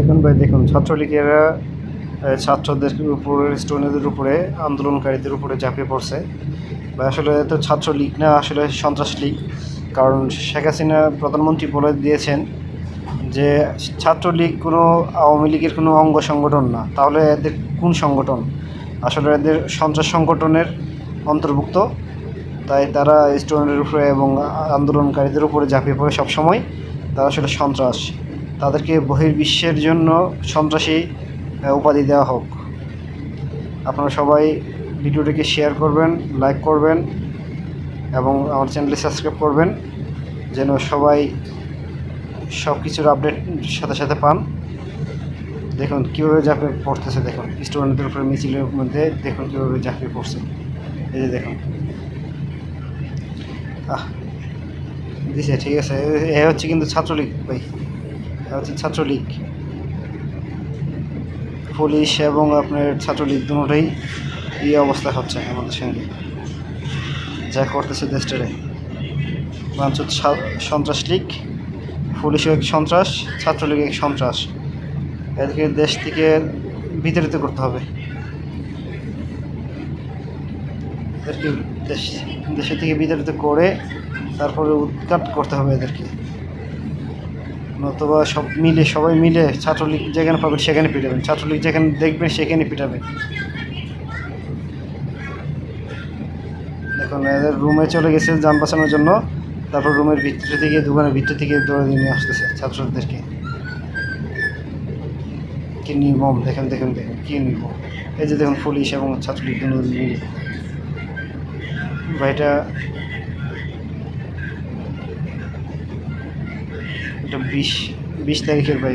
দেখুন ভাই, দেখুন ছাত্রলীগেরা ছাত্রদের উপরে, স্টুডেন্টদের উপরে, আন্দোলনকারীদের উপরে ঝাঁপিয়ে পড়ছে। বা আসলে তো ছাত্রলীগ না, আসলে সন্ত্রাস লীগ। কারণ শেখ হাসিনা প্রধানমন্ত্রী বলে দিয়েছেন যে ছাত্রলীগ কোনো আওয়ামী লীগের কোনো অঙ্গ সংগঠন না। তাহলে এদের কোন সংগঠন? আসলে এদের সন্ত্রাস সংগঠনের অন্তর্ভুক্ত। তাই তারা স্টুডেন্টের উপরে এবং আন্দোলনকারীদের উপরে ঝাঁপিয়ে পড়ে সবসময়। তারা আসলে সন্ত্রাস। তাদেরকে বহির্বিশ্বের জন্য সন্ত্রাসী উপাধি দেওয়া হোক। আপনারা সবাই ভিডিওটিকে শেয়ার করবেন, লাইক করবেন এবং আমার চ্যানেলটি সাবস্ক্রাইব করবেন, যেন সবাই সব কিছুর আপডেট সাথে সাথে পান। দেখুন কীভাবে ঝাঁপিয়ে পড়তেছে, দেখুন স্টুডেন্টদের উপরে মিছিলের মধ্যে দেখুন কীভাবে ঝাঁপিয়ে পড়ছে। এই যে দেখুন, দিছে, ঠিক আছে। এ হচ্ছে কিন্তু ছাত্রলীগ ভাই, এ হচ্ছে ছাত্রলীগ। পুলিশ এবং আপনার ছাত্রলীগ দুটোই এই অবস্থা হচ্ছে আমাদের সঙ্গে, যা করতেছে দেশটারে। বাঞ্চুত সন্ত্রাস লীগ, পুলিশও এক সন্ত্রাস, ছাত্রলীগ এক সন্ত্রাস। এদেরকে দেশ থেকে বিতাড়িত করতে হবে। এদেরকে দেশের থেকে বিতাড়িত করে তারপরে উৎখাত করতে হবে এদেরকে। নতুবা সবাই মিলে ছাত্রলীগ যেখানে পাবেন সেখানে পিটাবেন, ছাত্রলীগ যেখানে দেখবেন সেখানে পিটাবেন। দেখুন এদের রুমে চলে গেছে যান বাঁচানোর জন্য, তারপর রুমের ভিতর থেকে, দোকানের ভিতর থেকে দৌড়ে নিয়ে আসতেছে ছাত্রদেরকে। কি নির্মম, দেখেন দেখেন দেখেন কি নির্মম। এই যে দেখুন পুলিশ এবং ছাত্রলীগ মিলে বা এটা 20 তারিখের ভাই।